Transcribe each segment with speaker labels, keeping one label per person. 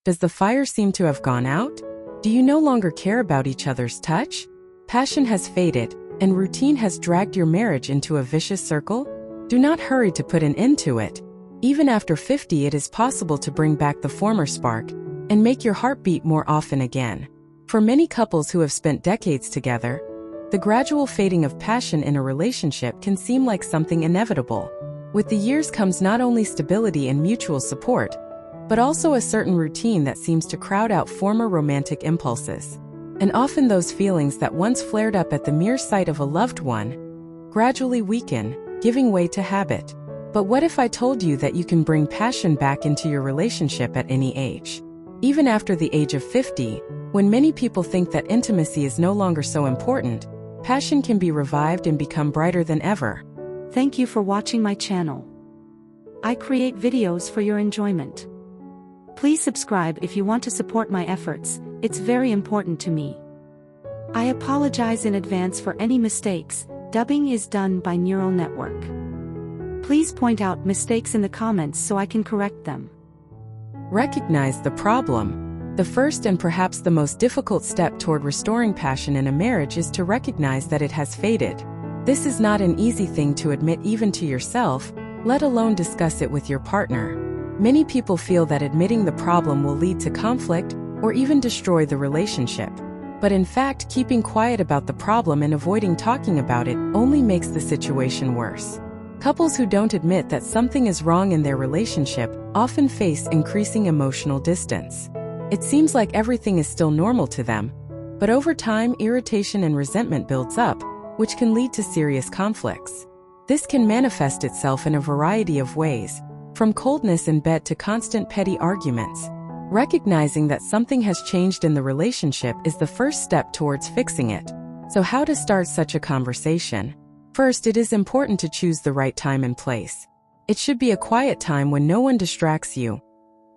Speaker 1: Does the fire seem to have gone out? Do you no longer care about each other's touch? Passion has faded, and routine has dragged your marriage into a vicious circle? Do not hurry to put an end to it. Even after 50, it is possible to bring back the former spark and make your heart beat more often again. For many couples who have spent decades together, the gradual fading of passion in a relationship can seem like something inevitable. With the years comes not only stability and mutual support, but also a certain routine that seems to crowd out former romantic impulses. And often those feelings that once flared up at the mere sight of a loved one gradually weaken, giving way to habit. But what if I told you that you can bring passion back into your relationship at any age? Even after the age of 50, when many people think that intimacy is no longer so important, passion can be revived and become brighter than ever.
Speaker 2: Thank you for watching my channel. I create videos for your enjoyment. Please subscribe if you want to support my efforts, it's very important to me. I apologize in advance for any mistakes, dubbing is done by neural network. Please point out mistakes in the comments so I can correct them.
Speaker 1: Recognize the problem. The first and perhaps the most difficult step toward restoring passion in a marriage is to recognize that it has faded. This is not an easy thing to admit even to yourself, let alone discuss it with your partner. Many people feel that admitting the problem will lead to conflict or even destroy the relationship. But in fact, keeping quiet about the problem and avoiding talking about it only makes the situation worse. Couples who don't admit that something is wrong in their relationship often face increasing emotional distance. It seems like everything is still normal to them, but over time, irritation and resentment builds up, which can lead to serious conflicts. This can manifest itself in a variety of ways, from coldness in bed to constant petty arguments. Recognizing that something has changed in the relationship is the first step towards fixing it. So how to start such a conversation? First, it is important to choose the right time and place. It should be a quiet time when no one distracts you,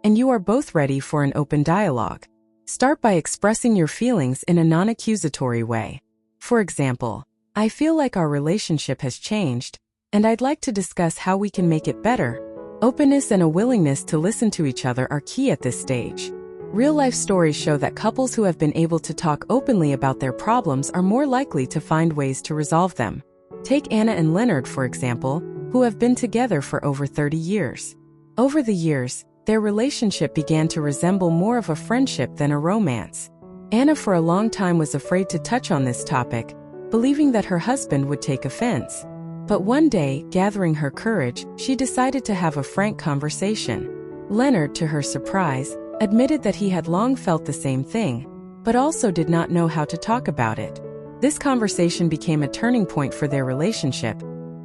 Speaker 1: and you are both ready for an open dialogue. Start by expressing your feelings in a non-accusatory way. For example, I feel like our relationship has changed, and I'd like to discuss how we can make it better. Openness and a willingness to listen to each other are key at this stage. Real-life stories show that couples who have been able to talk openly about their problems are more likely to find ways to resolve them. Take Anna and Leonard, for example, who have been together for over 30 years. Over the years, their relationship began to resemble more of a friendship than a romance. Anna for a long time was afraid to touch on this topic, believing that her husband would take offense. But one day, gathering her courage, she decided to have a frank conversation. Leonard, to her surprise, admitted that he had long felt the same thing, but also did not know how to talk about it. This conversation became a turning point for their relationship.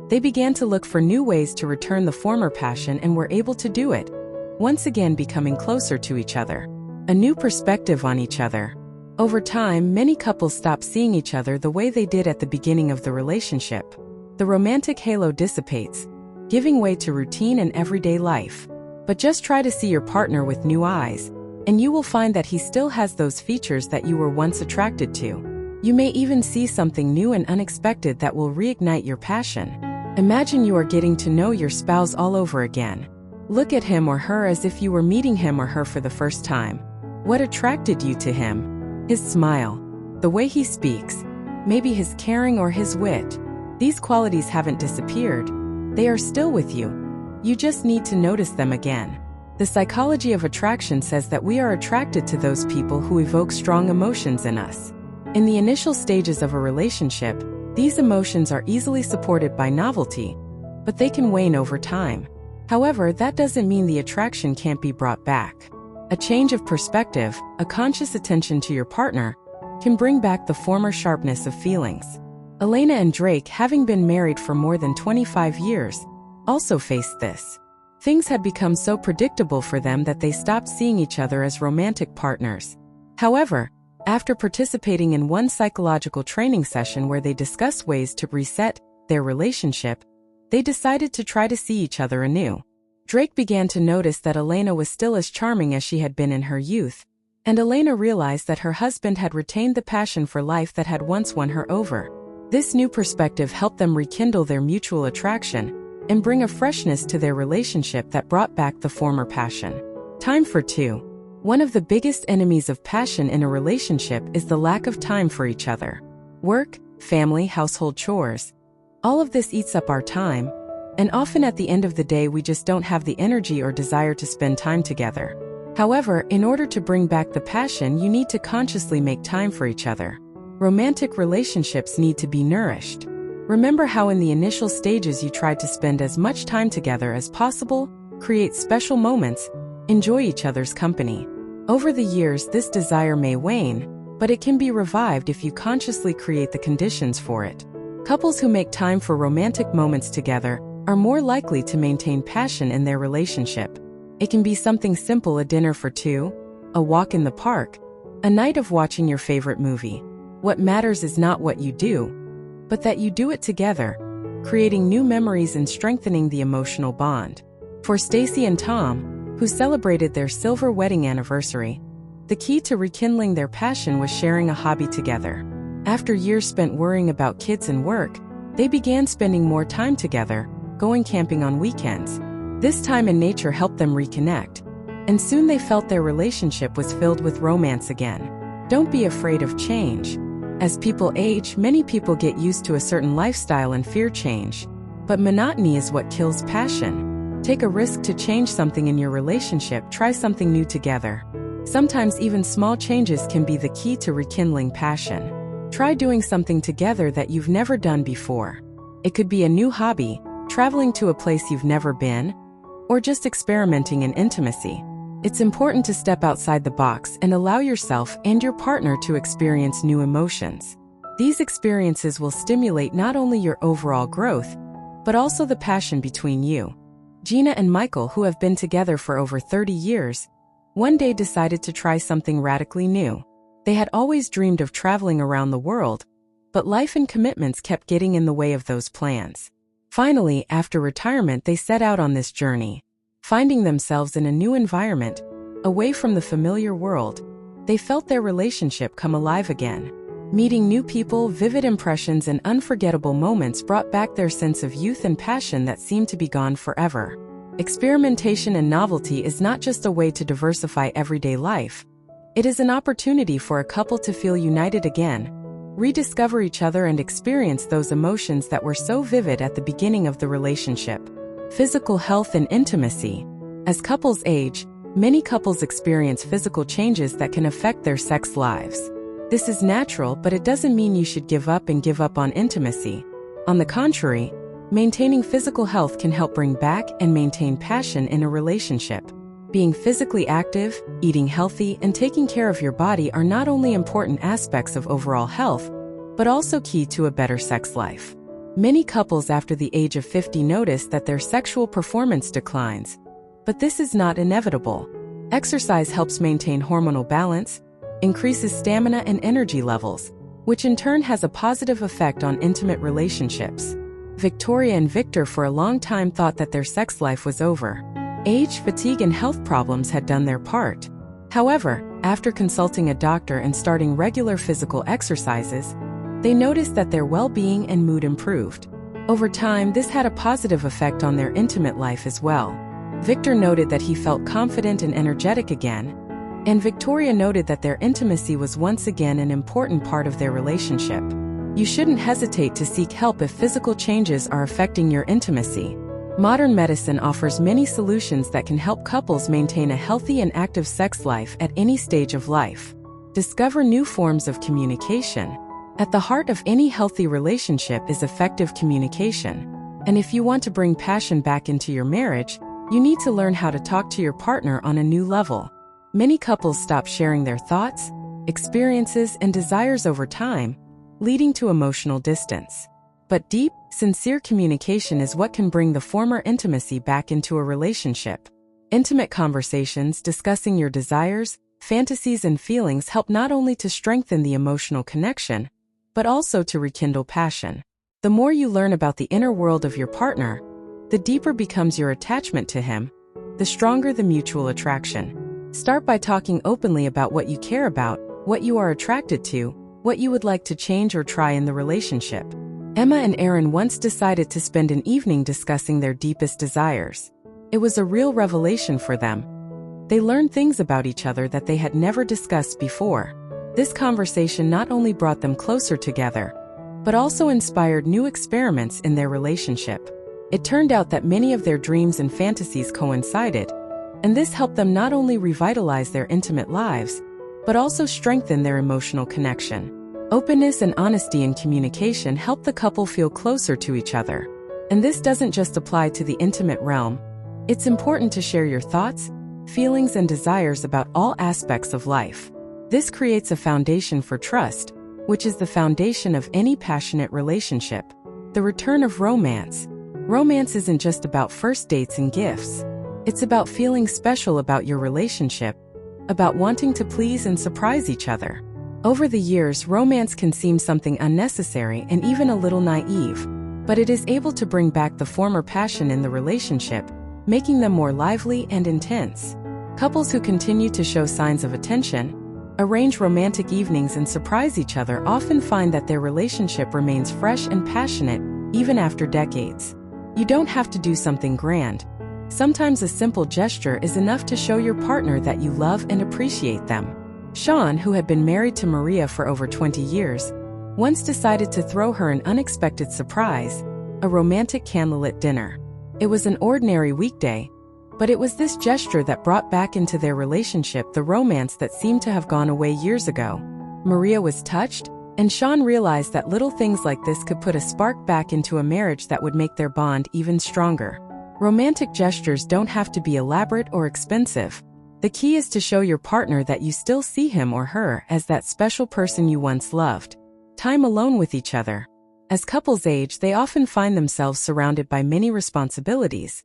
Speaker 1: They began to look for new ways to return the former passion and were able to do it, once again becoming closer to each other. A new perspective on each other. Over time, many couples stop seeing each other the way they did at the beginning of the relationship. The romantic halo dissipates, giving way to routine and everyday life. But just try to see your partner with new eyes, and you will find that he still has those features that you were once attracted to. You may even see something new and unexpected that will reignite your passion. Imagine you are getting to know your spouse all over again. Look at him or her as if you were meeting him or her for the first time. What attracted you to him? His smile, the way he speaks, maybe his caring or his wit. These qualities haven't disappeared. They are still with you. You just need to notice them again. The psychology of attraction says that we are attracted to those people who evoke strong emotions in us. In the initial stages of a relationship, these emotions are easily supported by novelty, but they can wane over time. However, that doesn't mean the attraction can't be brought back. A change of perspective, a conscious attention to your partner, can bring back the former sharpness of feelings. Elena and Drake, having been married for more than 25 years, also faced this. Things had become so predictable for them that they stopped seeing each other as romantic partners. However, after participating in one psychological training session where they discussed ways to reset their relationship, they decided to try to see each other anew. Drake began to notice that Elena was still as charming as she had been in her youth, and Elena realized that her husband had retained the passion for life that had once won her over. This new perspective helped them rekindle their mutual attraction and bring a freshness to their relationship that brought back the former passion. Time for two. One of the biggest enemies of passion in a relationship is the lack of time for each other. Work, family, household chores. All of this eats up our time, and often at the end of the day we just don't have the energy or desire to spend time together. However, in order to bring back the passion, you need to consciously make time for each other. Romantic relationships need to be nourished. Remember how in the initial stages you tried to spend as much time together as possible, create special moments, enjoy each other's company. Over the years, this desire may wane, but it can be revived if you consciously create the conditions for it. Couples who make time for romantic moments together are more likely to maintain passion in their relationship. It can be something simple: a dinner for two, a walk in the park, a night of watching your favorite movie. What matters is not what you do, but that you do it together, creating new memories and strengthening the emotional bond. For Stacy and Tom, who celebrated their silver wedding anniversary, the key to rekindling their passion was sharing a hobby together. After years spent worrying about kids and work, they began spending more time together, going camping on weekends. This time in nature helped them reconnect, and soon they felt their relationship was filled with romance again. Don't be afraid of change. As people age, many people get used to a certain lifestyle and fear change. But monotony is what kills passion. Take a risk to change something in your relationship, try something new together. Sometimes even small changes can be the key to rekindling passion. Try doing something together that you've never done before. It could be a new hobby, traveling to a place you've never been, or just experimenting in intimacy. It's important to step outside the box and allow yourself and your partner to experience new emotions. These experiences will stimulate not only your overall growth, but also the passion between you. Gina and Michael, who have been together for over 30 years, one day decided to try something radically new. They had always dreamed of traveling around the world, but life and commitments kept getting in the way of those plans. Finally, after retirement, they set out on this journey. Finding themselves in a new environment, away from the familiar world, they felt their relationship come alive again. Meeting new people, vivid impressions, and unforgettable moments brought back their sense of youth and passion that seemed to be gone forever. Experimentation and novelty is not just a way to diversify everyday life. It is an opportunity for a couple to feel united again, rediscover each other, and experience those emotions that were so vivid at the beginning of the relationship. Physical health and intimacy. As couples age, many couples experience physical changes that can affect their sex lives. This is natural, but it doesn't mean you should give up on intimacy. On the contrary, maintaining physical health can help bring back and maintain passion in a relationship. Being physically active, eating healthy, and taking care of your body are not only important aspects of overall health, but also key to a better sex life. Many couples after the age of 50 notice that their sexual performance declines, but this is not inevitable. Exercise helps maintain hormonal balance, increases stamina and energy levels, which in turn has a positive effect on intimate relationships. Victoria and Victor for a long time thought that their sex life was over. Age, fatigue, and health problems had done their part. However, after consulting a doctor and starting regular physical exercises, they noticed that their well-being and mood improved. Over time, this had a positive effect on their intimate life as well. Victor noted that he felt confident and energetic again, and Victoria noted that their intimacy was once again an important part of their relationship. You shouldn't hesitate to seek help if physical changes are affecting your intimacy. Modern medicine offers many solutions that can help couples maintain a healthy and active sex life at any stage of life. Discover new forms of communication. At the heart of any healthy relationship is effective communication. And if you want to bring passion back into your marriage, you need to learn how to talk to your partner on a new level. Many couples stop sharing their thoughts, experiences, and desires over time, leading to emotional distance. But deep, sincere communication is what can bring the former intimacy back into a relationship. Intimate conversations discussing your desires, fantasies, and feelings help not only to strengthen the emotional connection, but also to rekindle passion. The more you learn about the inner world of your partner, the deeper becomes your attachment to him, the stronger the mutual attraction. Start by talking openly about what you care about, what you are attracted to, what you would like to change or try in the relationship. Emma and Aaron once decided to spend an evening discussing their deepest desires. It was a real revelation for them. They learned things about each other that they had never discussed before. This conversation not only brought them closer together, but also inspired new experiments in their relationship. It turned out that many of their dreams and fantasies coincided, and this helped them not only revitalize their intimate lives, but also strengthen their emotional connection. Openness and honesty in communication help the couple feel closer to each other. And this doesn't just apply to the intimate realm. It's important to share your thoughts, feelings, and desires about all aspects of life. This creates a foundation for trust, which is the foundation of any passionate relationship. The return of romance. Romance isn't just about first dates and gifts. It's about feeling special about your relationship, about wanting to please and surprise each other. Over the years, romance can seem something unnecessary and even a little naive, but it is able to bring back the former passion in the relationship, making them more lively and intense. Couples who continue to show signs of attention, arrange romantic evenings, and surprise each other often find that their relationship remains fresh and passionate even after decades. You don't have to do something grand. Sometimes a simple gesture is enough to show your partner that you love and appreciate them. Sean, who had been married to Maria for over 20 years, once decided to throw her an unexpected surprise, a romantic candlelit dinner. It was an ordinary weekday, but it was this gesture that brought back into their relationship the romance that seemed to have gone away years ago. Maria was touched, and Sean realized that little things like this could put a spark back into a marriage that would make their bond even stronger. Romantic gestures don't have to be elaborate or expensive. The key is to show your partner that you still see him or her as that special person you once loved. Time alone with each other. As couples age, they often find themselves surrounded by many responsibilities: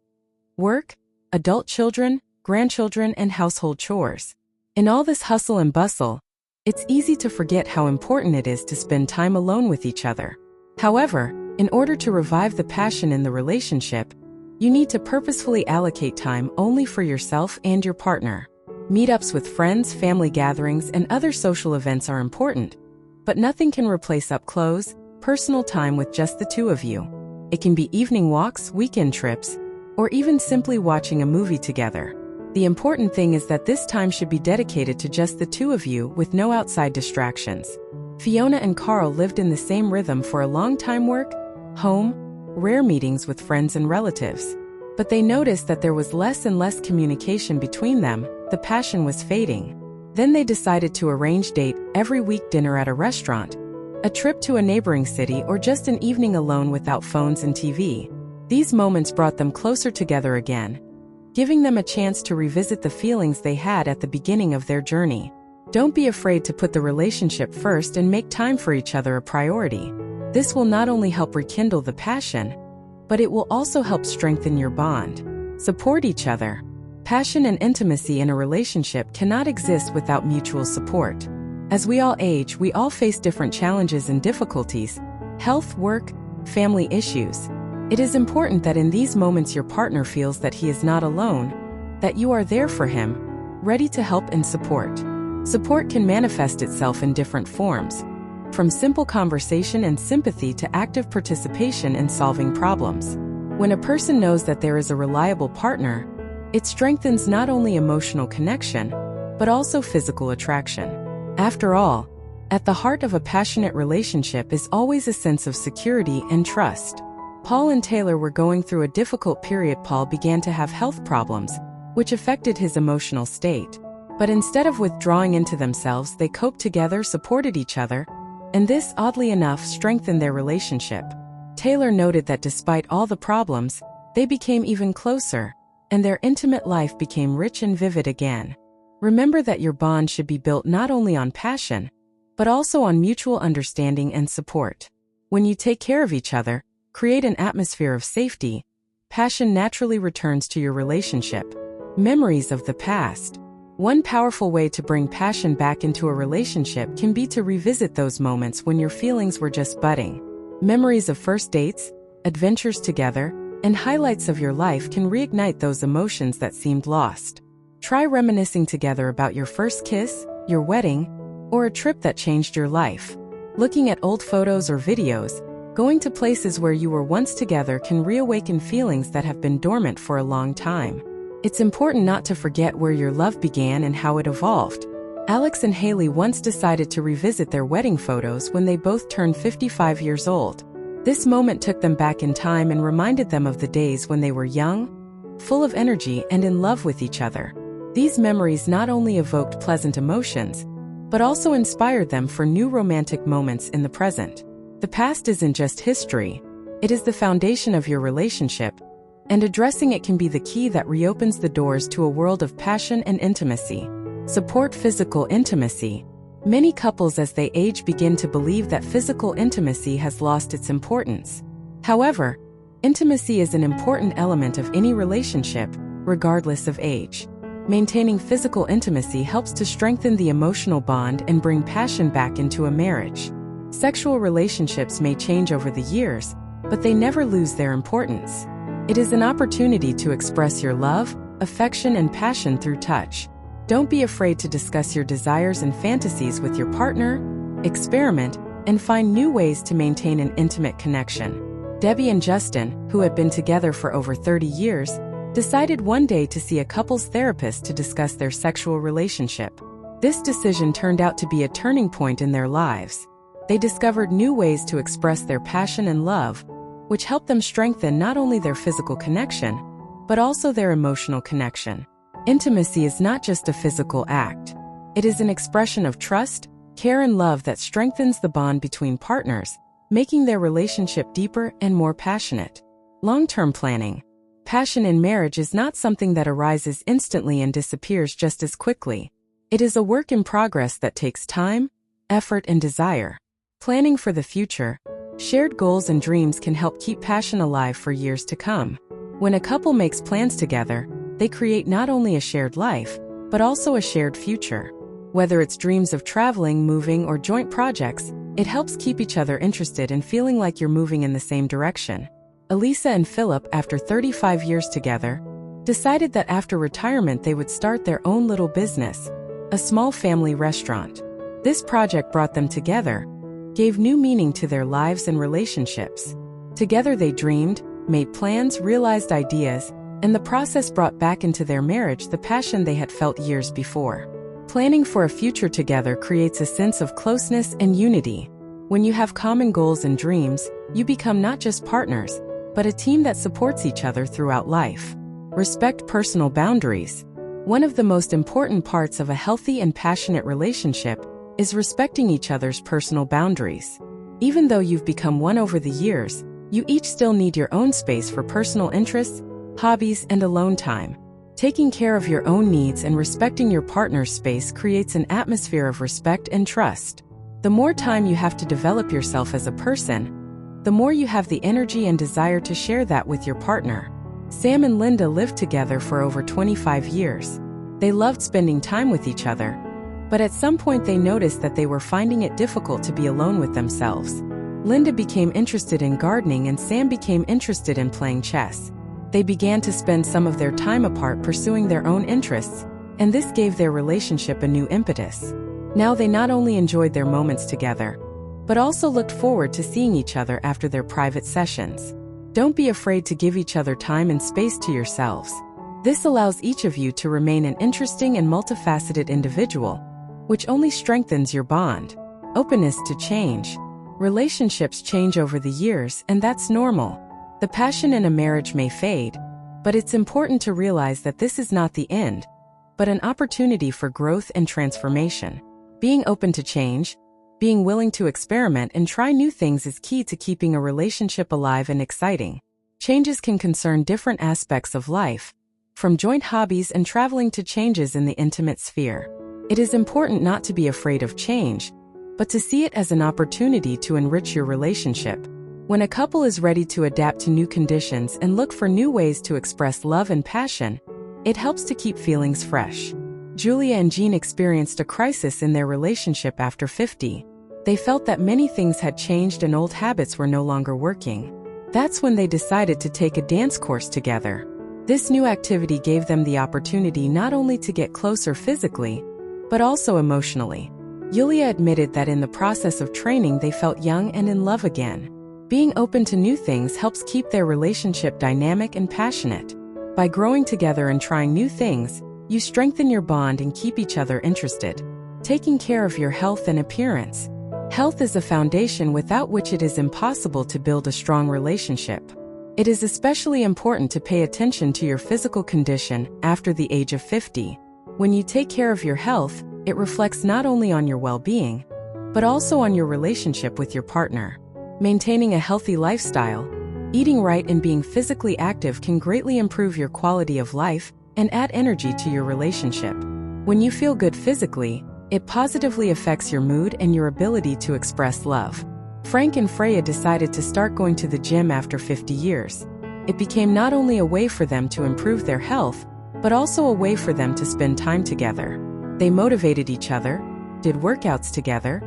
Speaker 1: work, adult children, grandchildren, and household chores. In all this hustle and bustle, it's easy to forget how important it is to spend time alone with each other. However, in order to revive the passion in the relationship, you need to purposefully allocate time only for yourself and your partner. Meetups with friends, family gatherings, and other social events are important, but nothing can replace up-close, personal time with just the two of you. It can be evening walks, weekend trips, or even simply watching a movie together. The important thing is that this time should be dedicated to just the two of you with no outside distractions. Fiona and Carl lived in the same rhythm for a long time: work, home, rare meetings with friends and relatives. But they noticed that there was less and less communication between them. The passion was fading. Then they decided to arrange date every week dinner at a restaurant, a trip to a neighboring city, or just an evening alone without phones and TV. These moments brought them closer together again, giving them a chance to revisit the feelings they had at the beginning of their journey. Don't be afraid to put the relationship first and make time for each other a priority. This will not only help rekindle the passion, but it will also help strengthen your bond. Support each other. Passion and intimacy in a relationship cannot exist without mutual support. As we all age, we all face different challenges and difficulties: health, work, family issues. It is important that in these moments your partner feels that he is not alone, that you are there for him, ready to help and support. Support can manifest itself in different forms, from simple conversation and sympathy to active participation in solving problems. When a person knows that there is a reliable partner, it strengthens not only emotional connection, but also physical attraction. After all, at the heart of a passionate relationship is always a sense of security and trust. Paul and Taylor were going through a difficult period. Paul began to have health problems, which affected his emotional state. But instead of withdrawing into themselves, they coped together, supported each other, and this, oddly enough, strengthened their relationship. Taylor noted that despite all the problems, they became even closer, and their intimate life became rich and vivid again. Remember that your bond should be built not only on passion, but also on mutual understanding and support. When you take care of each other, create an atmosphere of safety, passion naturally returns to your relationship. Memories of the past. One powerful way to bring passion back into a relationship can be to revisit those moments when your feelings were just budding. Memories of first dates, adventures together, and highlights of your life can reignite those emotions that seemed lost. Try reminiscing together about your first kiss, your wedding, or a trip that changed your life. Looking at old photos or videos, going to places where you were once together can reawaken feelings that have been dormant for a long time. It's important not to forget where your love began and how it evolved. Alex and Haley once decided to revisit their wedding photos when they both turned 55 years old. This moment took them back in time and reminded them of the days when they were young, full of energy, and in love with each other. These memories not only evoked pleasant emotions, but also inspired them for new romantic moments in the present. The past isn't just history, it is the foundation of your relationship, and addressing it can be the key that reopens the doors to a world of passion and intimacy. Support physical intimacy. Many couples as they age begin to believe that physical intimacy has lost its importance. However, intimacy is an important element of any relationship, regardless of age. Maintaining physical intimacy helps to strengthen the emotional bond and bring passion back into a marriage. Sexual relationships may change over the years, but they never lose their importance. It is an opportunity to express your love, affection, and passion through touch. Don't be afraid to discuss your desires and fantasies with your partner, experiment, and find new ways to maintain an intimate connection. Debbie and Justin, who had been together for over 30 years, decided one day to see a couples therapist to discuss their sexual relationship. This decision turned out to be a turning point in their lives. They discovered new ways to express their passion and love, which helped them strengthen not only their physical connection, but also their emotional connection. Intimacy is not just a physical act. It is an expression of trust, care, and love that strengthens the bond between partners, making their relationship deeper and more passionate. Long-term planning. Passion in marriage is not something that arises instantly and disappears just as quickly. It is a work in progress that takes time, effort, and desire. Planning for the future. Shared goals and dreams can help keep passion alive for years to come. When a couple makes plans together, they create not only a shared life, but also a shared future. Whether it's dreams of traveling, moving, or joint projects, it helps keep each other interested and feeling like you're moving in the same direction. Elisa and Philip, after 35 years together, decided that after retirement they would start their own little business, a small family restaurant. This project brought them together, gave new meaning to their lives and relationships. Together they dreamed, made plans, realized ideas, and the process brought back into their marriage the passion they had felt years before. Planning for a future together creates a sense of closeness and unity. When you have common goals and dreams, you become not just partners, but a team that supports each other throughout life. Respect personal boundaries. One of the most important parts of a healthy and passionate relationship is respecting each other's personal boundaries. Even though you've become one over the years, you each still need your own space for personal interests, hobbies, and alone time. Taking care of your own needs and respecting your partner's space creates an atmosphere of respect and trust. The more time you have to develop yourself as a person, the more you have the energy and desire to share that with your partner. Sam and Linda lived together for over 25 years. They loved spending time with each other, but at some point they noticed that they were finding it difficult to be alone with themselves. Linda became interested in gardening and Sam became interested in playing chess. They began to spend some of their time apart pursuing their own interests, and this gave their relationship a new impetus. Now they not only enjoyed their moments together, but also looked forward to seeing each other after their private sessions. Don't be afraid to give each other time and space to yourselves. This allows each of you to remain an interesting and multifaceted individual, which only strengthens your bond. Openness to change. Relationships change over the years, and that's normal. The passion in a marriage may fade, but it's important to realize that this is not the end, but an opportunity for growth and transformation. Being open to change, being willing to experiment and try new things is key to keeping a relationship alive and exciting. Changes can concern different aspects of life, from joint hobbies and traveling to changes in the intimate sphere. It is important not to be afraid of change, but to see it as an opportunity to enrich your relationship. When a couple is ready to adapt to new conditions and look for new ways to express love and passion, it helps to keep feelings fresh. Julia and Jean experienced a crisis in their relationship after 50. They felt that many things had changed and old habits were no longer working. That's when they decided to take a dance course together. This new activity gave them the opportunity not only to get closer physically, but also emotionally. Julia admitted that in the process of training they felt young and in love again. Being open to new things helps keep their relationship dynamic and passionate. By growing together and trying new things, you strengthen your bond and keep each other interested. Taking care of your health and appearance. Health is a foundation without which it is impossible to build a strong relationship. It is especially important to pay attention to your physical condition after the age of 50. When you take care of your health, it reflects not only on your well-being, but also on your relationship with your partner. Maintaining a healthy lifestyle, eating right and being physically active can greatly improve your quality of life and add energy to your relationship. When you feel good physically, it positively affects your mood and your ability to express love. Frank and Freya decided to start going to the gym after 50 years. It became not only a way for them to improve their health, but also a way for them to spend time together. They motivated each other, did workouts together,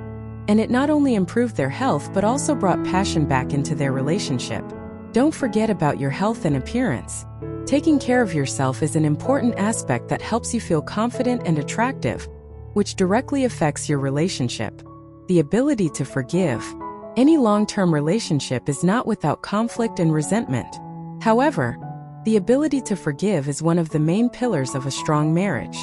Speaker 1: and it not only improved their health but also brought passion back into their relationship. Don't forget about your health and appearance. Taking care of yourself is an important aspect that helps you feel confident and attractive, which directly affects your relationship. The ability to forgive. Any long-term relationship is not without conflict and resentment. However, the ability to forgive is one of the main pillars of a strong marriage.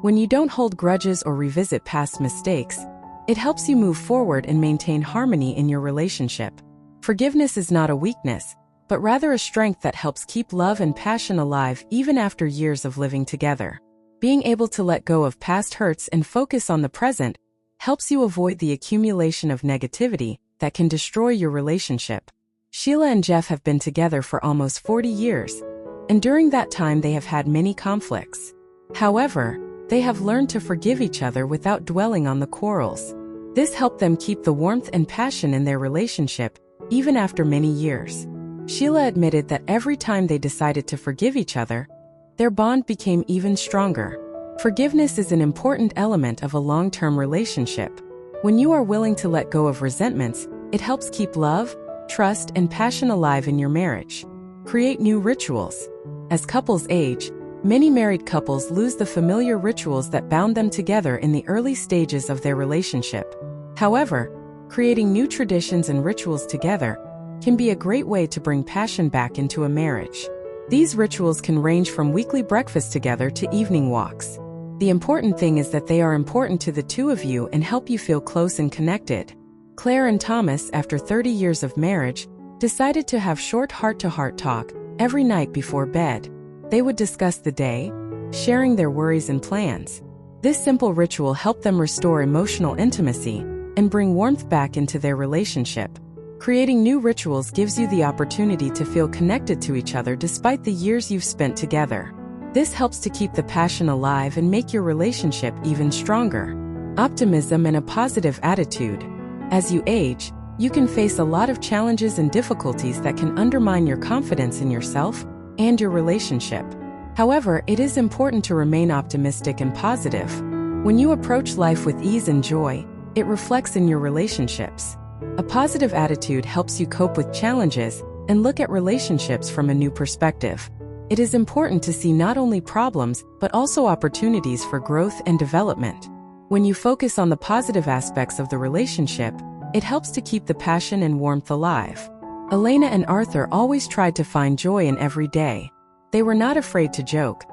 Speaker 1: When you don't hold grudges or revisit past mistakes, it helps you move forward and maintain harmony in your relationship. Forgiveness is not a weakness, but rather a strength that helps keep love and passion alive even after years of living together. Being able to let go of past hurts and focus on the present helps you avoid the accumulation of negativity that can destroy your relationship. Sheila and Jeff have been together for almost 40 years, and during that time they have had many conflicts. However, they have learned to forgive each other without dwelling on the quarrels. This helped them keep the warmth and passion in their relationship, even after many years. Sheila admitted that every time they decided to forgive each other, their bond became even stronger. Forgiveness is an important element of a long-term relationship. When you are willing to let go of resentments, it helps keep love, trust, and passion alive in your marriage. Create new rituals. As couples age, many married couples lose the familiar rituals that bound them together in the early stages of their relationship. However, creating new traditions and rituals together can be a great way to bring passion back into a marriage. These rituals can range from weekly breakfast together to evening walks. The important thing is that they are important to the two of you and help you feel close and connected. Claire and Thomas, after 30 years of marriage, decided to have short heart-to-heart talk every night before bed. They would discuss the day, sharing their worries and plans. This simple ritual helped them restore emotional intimacy and bring warmth back into their relationship. Creating new rituals gives you the opportunity to feel connected to each other despite the years you've spent together. This helps to keep the passion alive and make your relationship even stronger. Optimism and a positive attitude. As you age, you can face a lot of challenges and difficulties that can undermine your confidence in yourself and your relationship. However, it is important to remain optimistic and positive. When you approach life with ease and joy, it reflects in your relationships. A positive attitude helps you cope with challenges and look at relationships from a new perspective. It is important to see not only problems, but also opportunities for growth and development. When you focus on the positive aspects of the relationship, it helps to keep the passion and warmth alive. Elena and Arthur always tried to find joy in every day. They were not afraid to joke,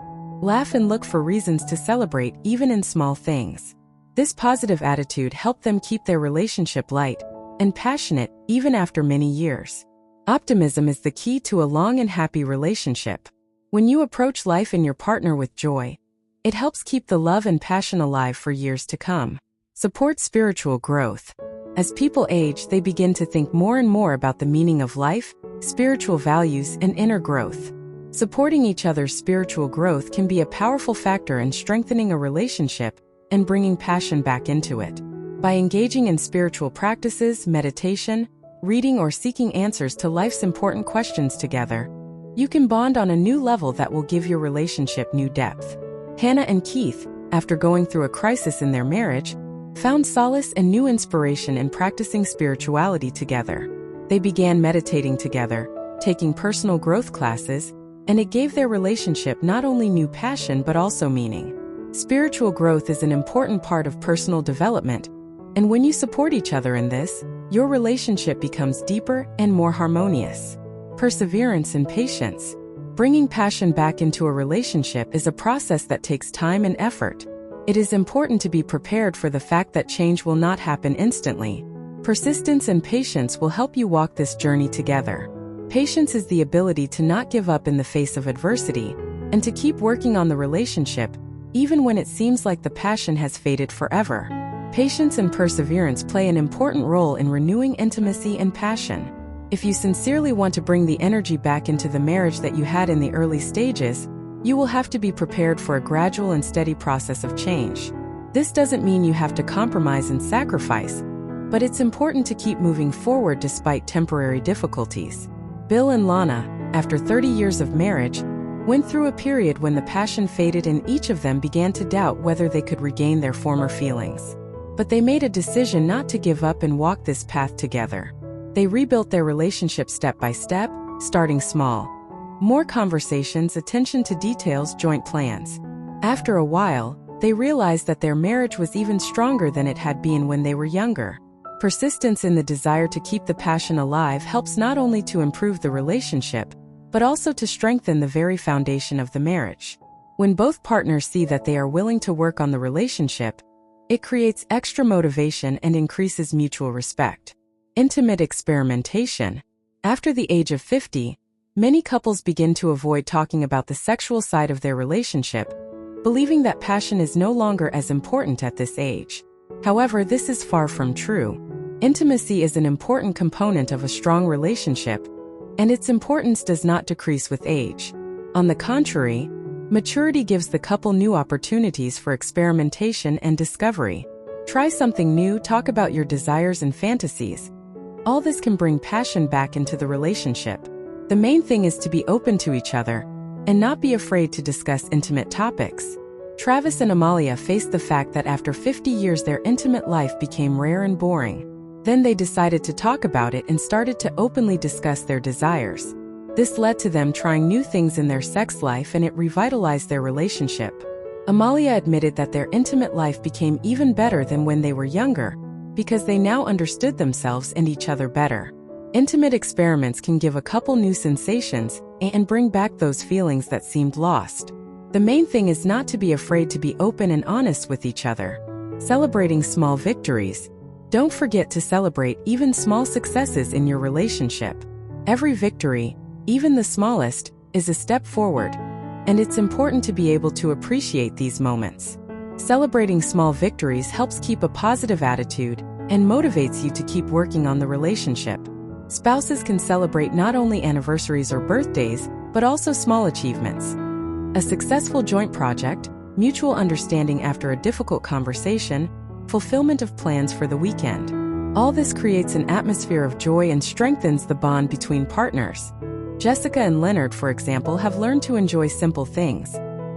Speaker 1: laugh, and look for reasons to celebrate even in small things. This positive attitude helped them keep their relationship light and passionate even after many years. Optimism is the key to a long and happy relationship. When you approach life and your partner with joy, it helps keep the love and passion alive for years to come. Support spiritual growth. As people age, they begin to think more and more about the meaning of life, spiritual values, and inner growth. Supporting each other's spiritual growth can be a powerful factor in strengthening a relationship and bringing passion back into it. By engaging in spiritual practices, meditation, reading, or seeking answers to life's important questions together, you can bond on a new level that will give your relationship new depth. Hannah and Keith, after going through a crisis in their marriage, found solace and new inspiration in practicing spirituality together. They began meditating together, taking personal growth classes, and it gave their relationship not only new passion but also meaning. Spiritual growth is an important part of personal development, and when you support each other in this, your relationship becomes deeper and more harmonious. Perseverance and patience. Bringing passion back into a relationship is a process that takes time and effort. It is important to be prepared for the fact that change will not happen instantly. Persistence and patience will help you walk this journey together. Patience is the ability to not give up in the face of adversity, and to keep working on the relationship, even when it seems like the passion has faded forever. Patience and perseverance play an important role in renewing intimacy and passion. If you sincerely want to bring the energy back into the marriage that you had in the early stages, you will have to be prepared for a gradual and steady process of change. This doesn't mean you have to compromise and sacrifice, but it's important to keep moving forward despite temporary difficulties. Bill and Lana, after 30 years of marriage, went through a period when the passion faded and each of them began to doubt whether they could regain their former feelings. But they made a decision not to give up and walk this path together. They rebuilt their relationship step by step, starting small. More conversations, attention to details, joint plans. After a while, they realized that their marriage was even stronger than it had been when they were younger. Persistence in the desire to keep the passion alive helps not only to improve the relationship, but also to strengthen the very foundation of the marriage. When both partners see that they are willing to work on the relationship, it creates extra motivation and increases mutual respect. Intimate experimentation. After the age of 50, many couples begin to avoid talking about the sexual side of their relationship, believing that passion is no longer as important at this age. However, this is far from true. Intimacy is an important component of a strong relationship, and its importance does not decrease with age. On the contrary, maturity gives the couple new opportunities for experimentation and discovery. Try something new, talk about your desires and fantasies. All this can bring passion back into the relationship. The main thing is to be open to each other and not be afraid to discuss intimate topics. Travis and Amalia faced the fact that after 50 years their intimate life became rare and boring. Then they decided to talk about it and started to openly discuss their desires. This led to them trying new things in their sex life, and it revitalized their relationship. Amalia admitted that their intimate life became even better than when they were younger, because they now understood themselves and each other better. Intimate experiments can give a couple new sensations and bring back those feelings that seemed lost. The main thing is not to be afraid to be open and honest with each other. Celebrating small victories. Don't forget to celebrate even small successes in your relationship. Every victory, even the smallest, is a step forward, and it's important to be able to appreciate these moments. Celebrating small victories helps keep a positive attitude and motivates you to keep working on the relationship. Spouses can celebrate not only anniversaries or birthdays, but also small achievements. A successful joint project, mutual understanding after a difficult conversation, fulfillment of plans for the weekend. All this creates an atmosphere of joy and strengthens the bond between partners. Jessica and Leonard, for example, have learned to enjoy simple things.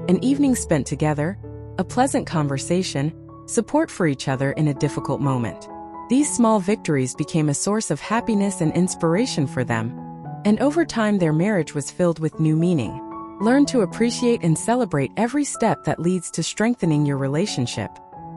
Speaker 1: An evening spent together, a pleasant conversation, support for each other in a difficult moment. These small victories became a source of happiness and inspiration for them, and over time their marriage was filled with new meaning. Learn to appreciate and celebrate every step that leads to strengthening your relationship.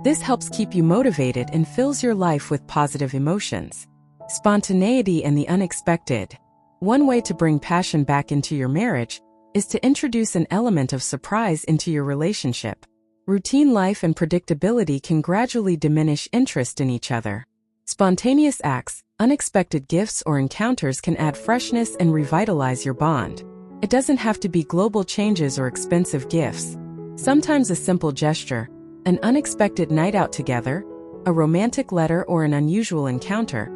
Speaker 1: This helps keep you motivated and fills your life with positive emotions. Spontaneity and the unexpected. One way to bring passion back into your marriage is to introduce an element of surprise into your relationship. Routine life and predictability can gradually diminish interest in each other. Spontaneous acts, unexpected gifts or encounters can add freshness and revitalize your bond. It doesn't have to be global changes or expensive gifts. Sometimes a simple gesture, an unexpected night out together, a romantic letter or an unusual encounter,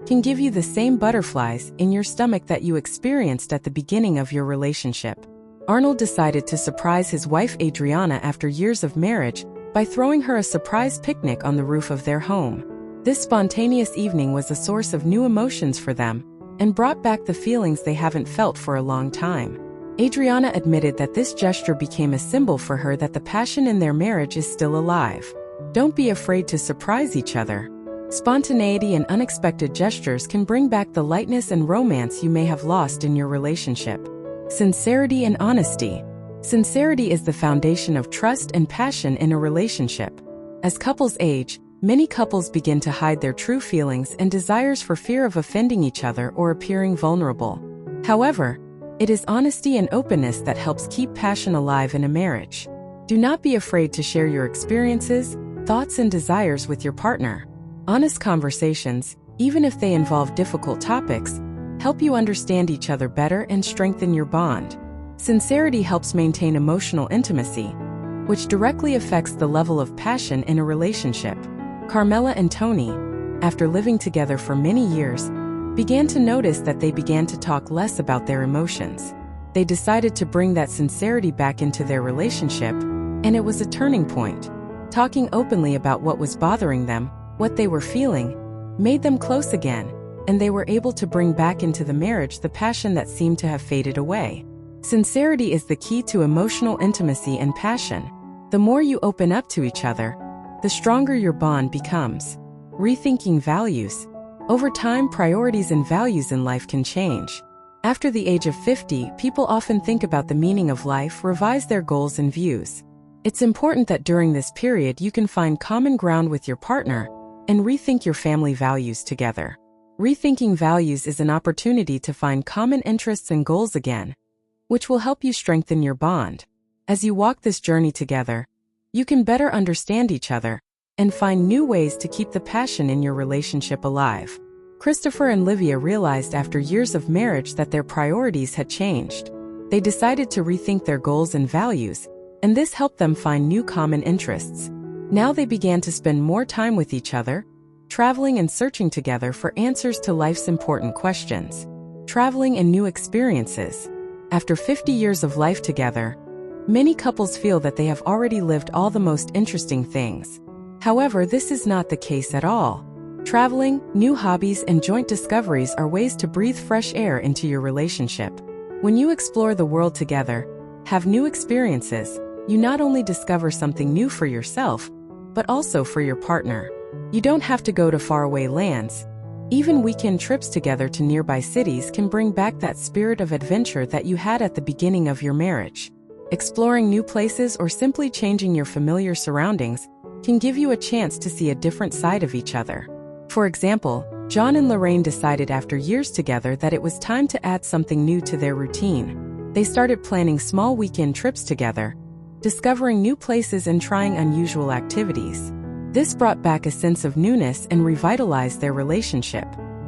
Speaker 1: can give you the same butterflies in your stomach that you experienced at the beginning of your relationship. Arnold decided to surprise his wife Adriana after years of marriage by throwing her a surprise picnic on the roof of their home. This spontaneous evening was a source of new emotions for them and brought back the feelings they haven't felt for a long time. Adriana admitted that this gesture became a symbol for her that the passion in their marriage is still alive. Don't be afraid to surprise each other. Spontaneity and unexpected gestures can bring back the lightness and romance you may have lost in your relationship. Sincerity and honesty. Sincerity is the foundation of trust and passion in a relationship. As couples age, many couples begin to hide their true feelings and desires for fear of offending each other or appearing vulnerable. However, It is honesty and openness that helps keep passion alive in a marriage. Do not be afraid to share your experiences, thoughts, and desires with your partner. Honest conversations, even if they involve difficult topics, help you understand each other better and strengthen your bond. Sincerity helps maintain emotional intimacy, which directly affects the level of passion in a relationship. Carmela and Tony, after living together for many years, began to notice that they began to talk less about their emotions. They decided to bring that sincerity back into their relationship, and it was a turning point. Talking openly about what was bothering them, what they were feeling, made them close again, and they were able to bring back into the marriage the passion that seemed to have faded away. Sincerity is the key to emotional intimacy and passion. The more you open up to each other, the stronger your bond becomes. Rethinking values. Over time, priorities and values in life can change. After the age of 50, people often think about the meaning of life, revise their goals and views. It's important that during this period you can find common ground with your partner and rethink your family values together. Rethinking values is an opportunity to find common interests and goals again, which will help you strengthen your bond. As you walk this journey together, you can better understand each other and find new ways to keep the passion in your relationship alive. Christopher and Livia realized after years of marriage that their priorities had changed. They decided to rethink their goals and values, and this helped them find new common interests. Now they began to spend more time with each other, traveling and searching together for answers to life's important questions. Traveling and new experiences. After 50 years of life together, many couples feel that they have already lived all the most interesting things. However, this is not the case at all. Traveling, new hobbies, and joint discoveries are ways to breathe fresh air into your relationship. When you explore the world together, have new experiences, you not only discover something new for yourself, but also for your partner. You don't have to go to faraway lands. Even weekend trips together to nearby cities can bring back that spirit of adventure that you had at the beginning of your marriage. Exploring new places or simply changing your familiar surroundings can give you a chance to see a different side of each other. For example, John and Lorraine decided after years together that it was time to add something new to their routine. They started planning small weekend trips together, discovering new places and trying unusual activities. This brought back a sense of newness and revitalized their relationship.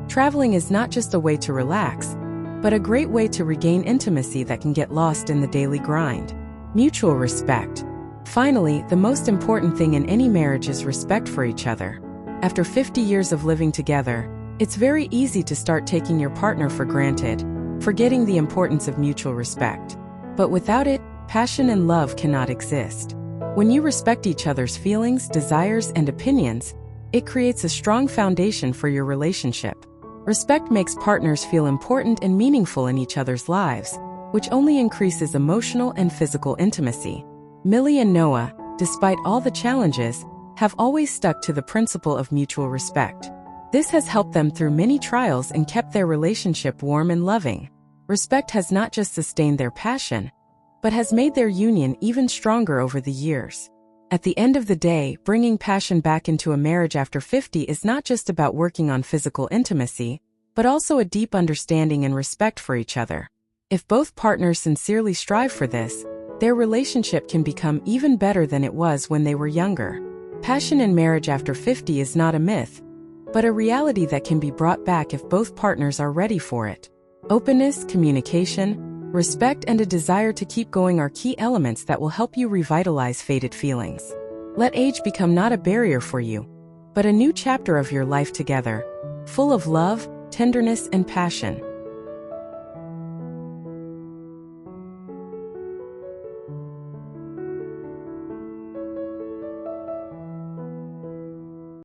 Speaker 1: Traveling is not just a way to relax, but a great way to regain intimacy that can get lost in the daily grind. Mutual respect. Finally, the most important thing in any marriage is respect for each other. After 50 years of living together, it's very easy to start taking your partner for granted, forgetting the importance of mutual respect. But without it, passion and love cannot exist. When you respect each other's feelings, desires, and opinions, it creates a strong foundation for your relationship. Respect makes partners feel important and meaningful in each other's lives, which only increases emotional and physical intimacy. Millie and Noah, despite all the challenges, have always stuck to the principle of mutual respect. This has helped them through many trials and kept their relationship warm and loving. Respect has not just sustained their passion, but has made their union even stronger over the years. At the end of the day, bringing passion back into a marriage after 50 is not just about working on physical intimacy, but also a deep understanding and respect for each other. If both partners sincerely strive for this, their relationship can become even better than it was when they were younger. Passion in marriage after 50 is not a myth, but a reality that can be brought back if both partners are ready for it. Openness, communication, respect, and a desire to keep going are key elements that will help you revitalize faded feelings. Let age become not a barrier for you, but a new chapter of your life together, full of love, tenderness, and passion.